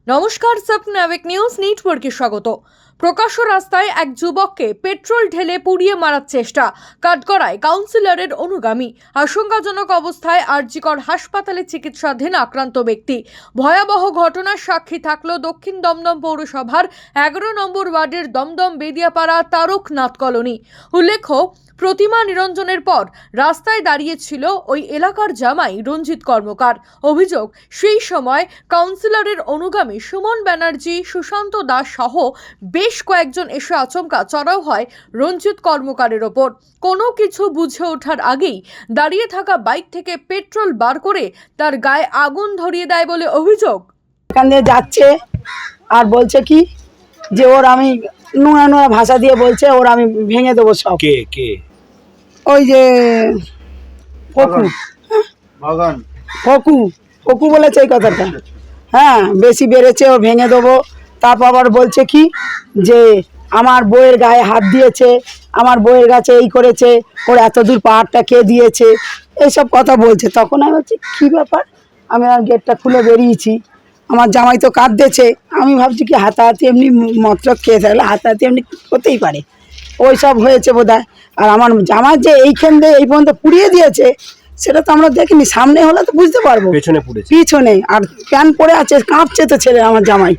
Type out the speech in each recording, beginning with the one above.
নমস্কার, সাবনাভিক নিউজ নেটওয়ার্কে স্বাগত। প্রকাশ্য রাস্তায় এক যুবককে পেট্রোল ঢেলে পুড়িয়ে মারার চেষ্টা, কাঠগড়ায় কাউন্সিলরের অনুগামী। আশঙ্কাজনক অবস্থায় আরজিকর হাসপাতালে চিকিৎসাধীন আক্রান্ত ব্যক্তি। ভয়াবহ ঘটনার সাক্ষী থাকলো দক্ষিণ দমদম পৌরসভার 11 নম্বর ওয়ার্ডের দমদম বেদিয়াপাড়া তারকনাথ কলোনি। উল্লেখ্য, প্রতিমা নিরঞ্জনের পর রাস্তায় দাঁড়িয়েছিল ওই এলাকার জামাই রঞ্জিত কর্মকার। অভিযোগ, সেই সময় কাউন্সিলরের অনুগামী সুমন ব্যানার্জি, সুশান্ত দাস সহ বেশ কয়েকজন এসে আচমকা চড়াও হয় রঞ্জিত কর্মকারের ওপর। কোনো কিছু বুঝে ওঠার আগেই দাঁড়িয়ে থাকা বাইক থেকে পেট্রোল বার করে তার গায়ে আগুন ধরিয়ে দেয় বলে অভিযোগ। এখান দিয়ে যাচ্ছে আর বলছে কি যে ওর আমি নোংরা নোংরা ভাষা দিয়ে বলছে ওর আমি ভেঙে দেবো সব। কে কে? ওই যে ফকু, ফকু ফকু বলেছে এই কথাটা। হ্যাঁ, বেশি বেড়েছে, ও ভেঙে দেবো। তারপর আবার বলছে কি যে আমার বউয়ের গায়ে হাত দিয়েছে, আমার বউয়ের কাছে এই করেছে, ওর এত দূর পাহাড়টা কে দিয়েছে, এইসব কথা বলছে। তখন আমি বলছি কী ব্যাপার, আমি আর গেটটা খুলে বেরিয়েছি। আমার জামাই তো কাঁদতেছে, আমি ভাবছি কি হাতাহাতি এমনি মন্ত্র খেয়ে থাকলে হাতাহাতি এমনি হতেই পারে, ওই সব হয়েছে বোধহয়। আর আমার জামাই যে এইখান দিয়ে এই পর্যন্ত পুড়িয়ে দিয়েছে সেটা তো আমরা দেখিনি, সামনে হলে তো বুঝতে পারবো। পেছনে পড়েছে? পিছনে, আর প্যান্ট পরে আছে, কাঁপছে তো ছেলে আমার জামাই।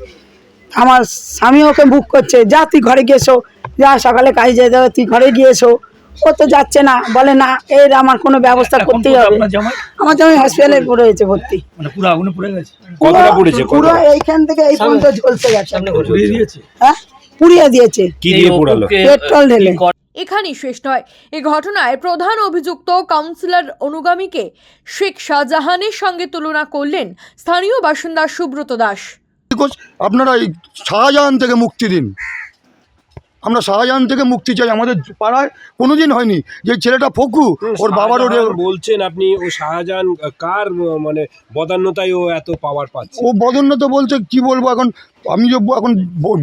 আমার স্বামী ওকে বুক করছে, যা তুই ঘরে গিয়েছো, যা সকালে কাজে যেতে হবে, তুই ঘরে গিয়েছো। ও তো যাচ্ছে না, বলে না এর আমার কোনো ব্যবস্থা করতেই হবে। আমার জামাই হসপিটালে রয়েছে ভর্তি। পুরো আগুনে পুড়ে গেছে। কতটা পড়েছে? পুরো এইখান থেকে এই পর্যন্ত ঝলসে গেছে। পুড়িয়ে দিয়েছে? হ্যাঁ, পুড়িয়ে দিয়েছে। কি দিয়ে পোড়ালো? পেট্রোল ঢেলে। এখানেই শেষ নয়, এই ঘটনায় প্রধান অভিযুক্ত কাউন্সিলর অনুগামীকে শেখ শাহজাহানের সঙ্গে তুলনা করলেন স্থানীয় বাসিন্দা সুব্রত দাস। আপনারা এই শাহজাহান থেকে মুক্তি দিন, আমরা শাহজাহান থেকে মুক্তি চাই। আমাদের পাড়ায় কোনোদিন হয়নি যে ছেলেটা ফকু, ওর বাবার ওরে বলছেন আপনি, ও শাহজাহান কার মানে বদান্যতায় ও এত পাওয়ার পাচ্ছে? ও বদন্যত বলতে কি বলবো এখন, আমি যে এখন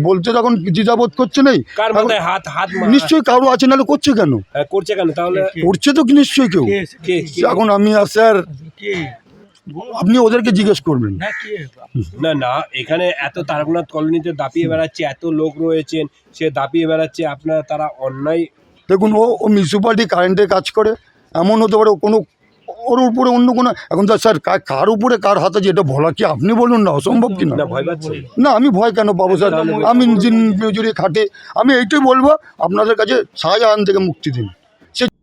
বলতে তখন দ্বিধাবোধ করছে নেই। কার মাথায় হাত হাত নিশ্চয়ই কারো আছে, নাহলে করছে কেন? করছে কেন তাহলে? করছে তো নিশ্চয়ই কেউ। কে? এখন আমি আর স্যার, আপনি ওদেরকে জিজ্ঞেস করবেন। না না, এখানে এত তারকনাথ কলোনিতে দাপিয়ে বেড়াচ্ছে, এত লোক রয়েছেন, সে দাপিয়ে বেড়াচ্ছে, আপনারা তারা অন্যায়। দেখুন, ও মিউনিসিপ্যালিটি কারেন্টে কাজ করে, এমন হতে পারে কোনো ওর উপরে অন্য কোনো। এখন তো স্যার কার উপরে কার হাতে যেটা বলা কি আপনি বলুন না, অসম্ভব কিনা? না, ভয় পাচ্ছে? না, আমি ভয় কেন পাবো স্যার? আমি দিন মজুরি খাটে, আমি এইটাই বলবো আপনাদের কাছে, শাহজাহান থেকে মুক্তি দিন।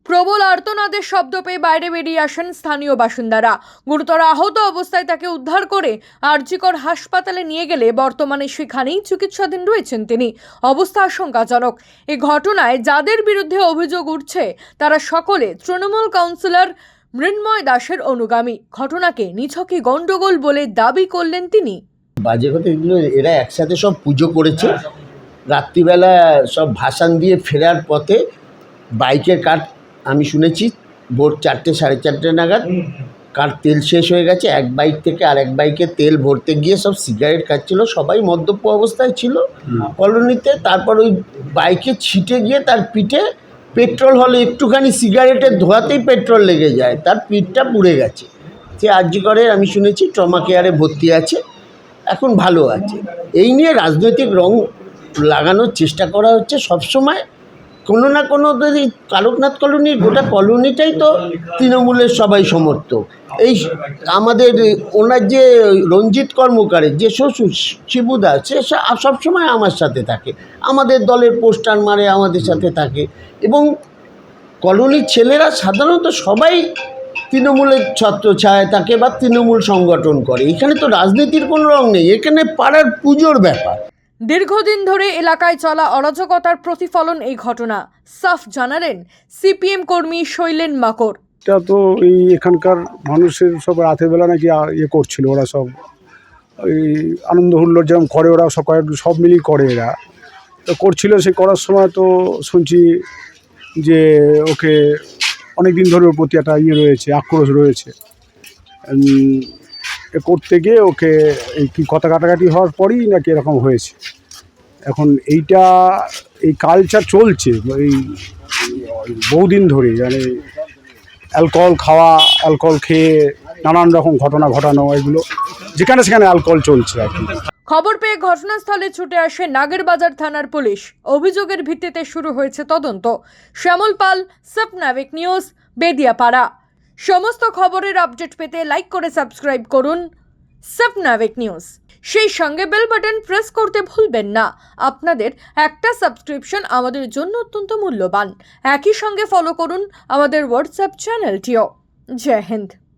প্রবল আর্তনাদের শব্দ পেয়ে বাইরে বেরিয়ে আসেন স্থানীয় বাসিন্দারা। গুরুতর আহত অবস্থায় তাকে উদ্ধার করে আরজিকর হাসপাতালে নিয়ে গেলে বর্তমানে সেখানেই চিকিৎসাধীন রয়েছেন তিনি। অবস্থা আশঙ্কাজনক। এই ঘটনায় যাদের বিরুদ্ধে অভিযোগ উঠছে তারা সকলে তৃণমূল কাউন্সিলর মৃন্ময় দাসের অনুগামী। ঘটনাকে নিছকই গন্ডগোল বলে দাবি করলেন তিনি। বাজে কথা এগুলো, এরা একসাথে সব পুজো করেছে, রাত্রিবেলা সব ভাসান দিয়ে ফেরার পথে বাইকের কাঠ, আমি শুনেছি ভোর 4টে 4:30 নাগাদ কার তেল শেষ হয়ে গেছে। এক বাইক থেকে আরেক বাইকে তেল ভরতে গিয়ে সব সিগারেট খাচ্ছিল, সবাই মদ্যপ অবস্থায় ছিল কলোনিতে। তারপর ওই বাইকে ছিটে গিয়ে তার পিঠে পেট্রোল হলে একটুখানি সিগারেটের ধোয়াতেই পেট্রোল লেগে যায়, তার পিঠটা পুড়ে গেছে। সে আরজিকরে আমি শুনেছি ট্রমা কেয়ারে ভর্তি আছে, এখন ভালো আছে। এই নিয়ে রাজনৈতিক রং লাগানোর চেষ্টা করা হচ্ছে সবসময়। কোনো না কোনো যদি তারকনাথ কলোনির গোটা কলোনিটাই তো তৃণমূলের সবাই সমর্থক। এই আমাদের ওনার যে রঞ্জিত কর্মকারের যে শ্বশুর শিবুদা, সে সবসময় আমার সাথে থাকে, আমাদের দলের পোস্টার মারে, আমাদের সাথে থাকে। এবং কলোনির ছেলেরা সাধারণত সবাই তৃণমূলের ছত্রছায়ায় থাকে বা তৃণমূল সংগঠন করে। এখানে তো রাজনীতির কোনো রং নেই, এখানে পাড়ার পুজোর ব্যাপার। দীর্ঘদিন ধরে এলাকায় চলা অরাজকতার প্রতিফলন এই ঘটনা, সাফ জানালেন সিপিএম কর্মী শৈলেন মাকড়। এটা তো এই এখানকার মানুষের সব রাতের বেলা নাকি করছিল, ওরা সব ওই আনন্দ হুল্লোড় যেরকম করে ওরা সব মিলিয়ে করে, এরা তো করছিল। সে করার সময় তো শুনছি যে ওকে অনেক দিন ধরে ওর প্রতি একটা রয়েছে, আক্রোশ রয়েছে। করতে গিয়ে ওকে এই কি কথা কাটাকাটি হওয়ার পরই নাকি এরকম হয়েছে। এখন এই কালচার চলছে এই বহুদিন ধরে, মানে অ্যালকোহল খাওয়া, অ্যালকোহল খেয়ে নানান রকম ঘটনা ঘটানো, এগুলো যেখানে সেখানে অ্যালকোহল চলছে আর কি। খবর পেয়ে ঘটনাস্থলে ছুটে আসে নাগেরবাজার থানার পুলিশ। অভিযোগের ভিত্তিতে শুরু হয়েছে তদন্ত। শ্যামল পাল, সাবনাভিক নিউজ, বেদিয়াপাড়া। সমস্ত খবরের আপডেট পেতে লাইক করে সাবস্ক্রাইব করুন সাবনাভিক নিউজ। সেই সঙ্গে বেল বাটন প্রেস করতে ভুলবেন না। আপনাদের একটা সাবস্ক্রিপশন আমাদের জন্য অত্যন্ত মূল্যবান। একই সঙ্গে ফলো করুন আমাদের হোয়াটসঅ্যাপ চ্যানেলটিও। জয় হিন্দ।